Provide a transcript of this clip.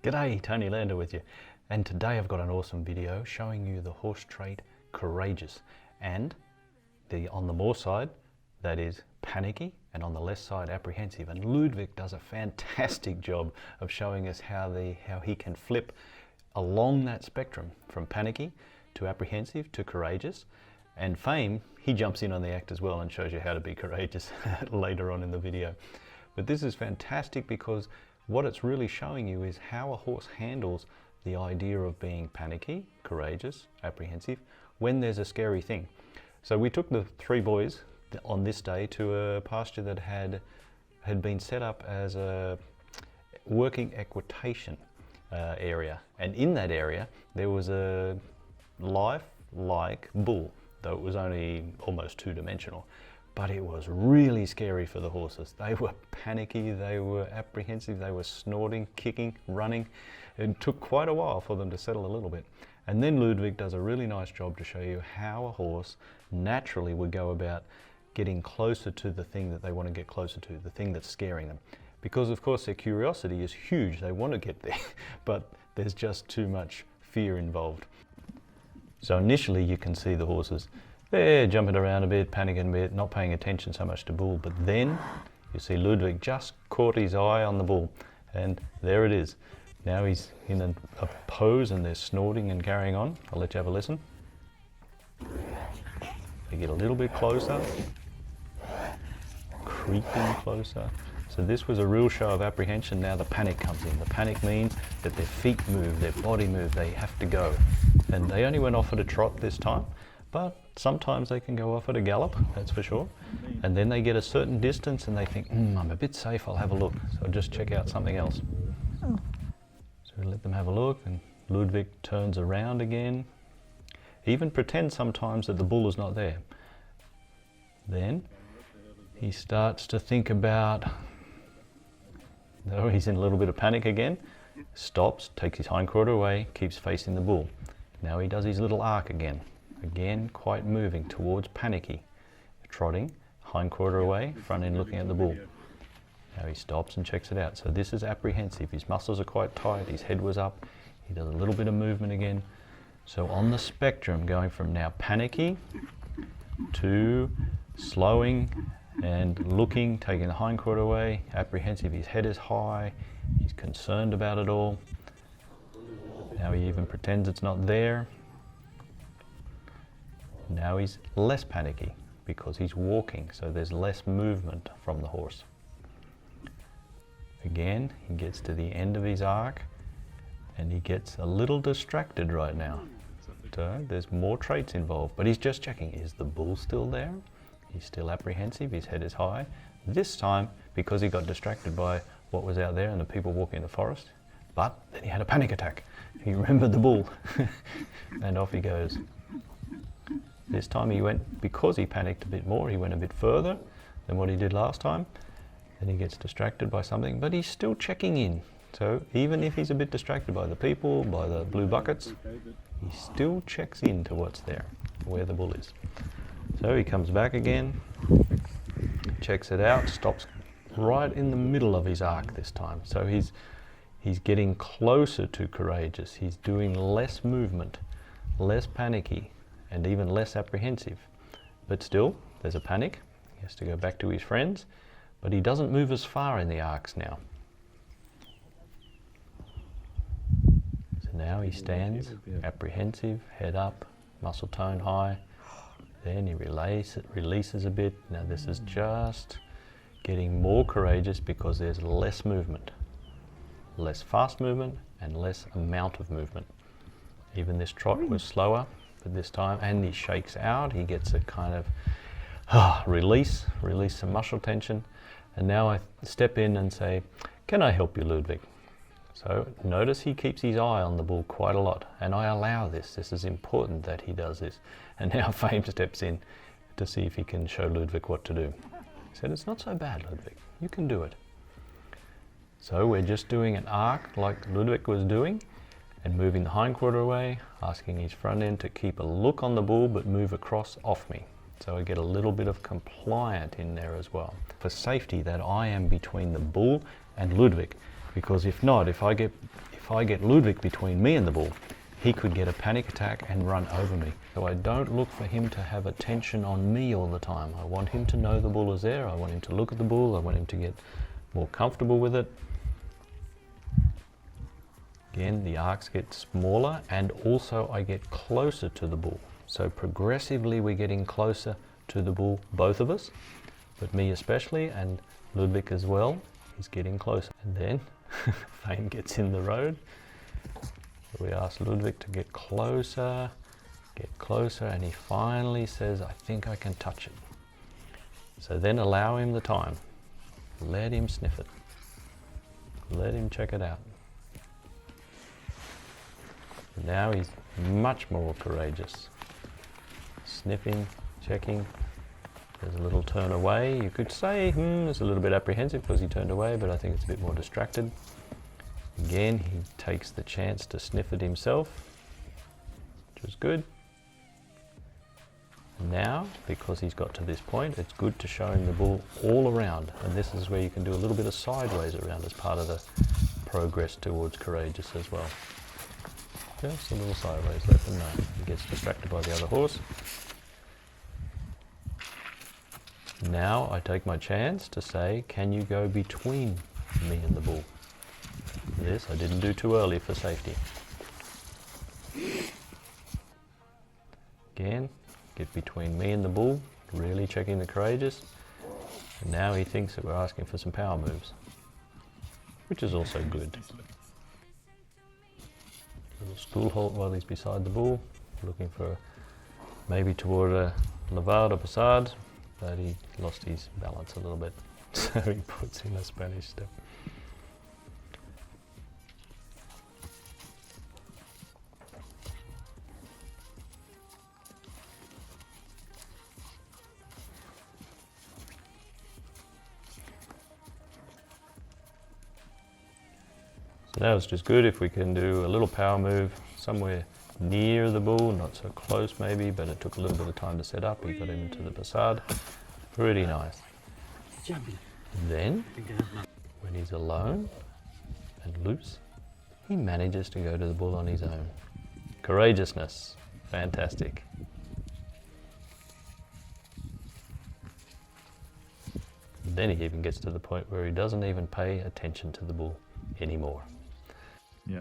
G'day, Tony Lander with you. And today I've got an awesome video showing you the horse trait courageous. And on the more side, that is Panicky, and on the left side, apprehensive. And Ludwig does a fantastic job of showing us how he can flip along that spectrum from Panicky to apprehensive to courageous. And Fame, he jumps in on the act as well and shows you how to be courageous later on in the video. But this is fantastic because what it's really showing you is how a horse handles the idea of being panicky, courageous, apprehensive, when there's a scary thing. So we took the three boys on this day to a pasture that had been set up as a working equitation area. And in that area, there was a life-like bull, though it was only almost two-dimensional. But it was really scary for the horses. They were panicky, they were apprehensive, they were snorting, kicking, running. It took quite a while for them to settle a little bit. And then Ludwig does a really nice job to show you how a horse naturally would go about getting closer to the thing that they want to get closer to, the thing that's scaring them. Because of course their curiosity is huge, they want to get there, but there's just too much fear involved. So initially you can see the horses, they're jumping around a bit, panicking a bit, not paying attention so much to bull. But then you see Ludwig just caught his eye on the bull, and there it is. Now he's in a pose and they're snorting and carrying on. I'll let you have a listen. They get a little bit closer, creeping closer. So this was a real show of apprehension. Now the panic comes in. The panic means that their feet move, their body move, they have to go. And they only went off at a trot this time. But sometimes they can go off at a gallop, that's for sure. And then they get a certain distance and they think, I'm a bit safe, I'll have a look. So I'll just check out something else. So we let them have a look, and Ludwig turns around again. He even pretends sometimes that the bull is not there. Then he starts to think about, he's in a little bit of panic again, stops, takes his hindquarter away, keeps facing the bull. Now he does his little arc again. Again, quite moving towards panicky, trotting, hindquarter away, front end looking at the bull. Now he stops and checks it out. So this is apprehensive. His muscles are quite tight, his head was up, he does a little bit of movement again. So on the spectrum, going from now panicky to slowing and looking, taking the hindquarter away, apprehensive, his head is high, he's concerned about it all. Now he even pretends it's not there. Now he's less panicky because he's walking, so there's less movement from the horse. Again, he gets to the end of his arc and he gets a little distracted right now. So there's more traits involved, but he's just checking, is the bull still there? He's still apprehensive, his head is high. This time, because he got distracted by what was out there and the people walking in the forest, but then he had a panic attack. He remembered the bull and off he goes. This time he went, because he panicked a bit more, he went a bit further than what he did last time. Then he gets distracted by something, but he's still checking in. So even if he's a bit distracted by the people, by the blue buckets, he still checks in to what's there, where the bull is. So he comes back again, checks it out, stops right in the middle of his arc this time. So he's getting closer to courageous. He's doing less movement, less panicky, and even less apprehensive. But still, there's a panic. He has to go back to his friends, but he doesn't move as far in the arcs now. So now he stands, apprehensive, head up, muscle tone high. Then he releases a bit. Now this is just getting more courageous because there's less movement. Less fast movement and less amount of movement. Even this trot was slower. But this time, and he shakes out, he gets a kind of release some muscle tension. And now I step in and say, can I help you, Ludwig? So notice he keeps his eye on the bull quite a lot, and I allow this. This is important that he does this. And now Fame steps in to see if he can show Ludwig what to do. He said, it's not so bad, Ludwig, you can do it. So we're just doing an arc like Ludwig was doing, and moving the hindquarter away, asking his front end to keep a look on the bull but move across off me. So I get a little bit of compliant in there as well. For safety, that I am between the bull and Ludwig, because if not, if I get Ludwig between me and the bull, he could get a panic attack and run over me. So I don't look for him to have attention on me all the time. I want him to know the bull is there. I want him to look at the bull. I want him to get more comfortable with it. Again, the arcs get smaller, and also I get closer to the bull. So progressively we're getting closer to the bull, both of us, but me especially, and Ludwig as well. He's getting closer. And then Fame gets in the road. We ask Ludwig to get closer, and he finally says, I think I can touch it. So then allow him the time. Let him sniff it. Let him check it out. Now he's much more courageous. Sniffing, checking. There's a little turn away. You could say, it's a little bit apprehensive because he turned away, but I think it's a bit more distracted. Again, he takes the chance to sniff it himself, which is good. Now, because he's got to this point, it's good to show him the bull all around. And this is where you can do a little bit of sideways around as part of the progress towards courageous as well. Just a little sideways, let them know. He gets distracted by the other horse. Now I take my chance to say, can you go between me and the bull? This I didn't do too early for safety. Again, get between me and the bull, really checking the courageous. And now he thinks that we're asking for some power moves, which is also good. Little stool halt while he's beside the bull, looking for maybe toward a levade or passade, but he lost his balance a little bit, so he puts in a Spanish step. So that was just good if we can do a little power move somewhere near the bull, not so close maybe, but it took a little bit of time to set up. We got him into the passade. Pretty nice. Then, when he's alone and loose, he manages to go to the bull on his own. Courageousness, fantastic. Then he even gets to the point where he doesn't even pay attention to the bull anymore. Yeah.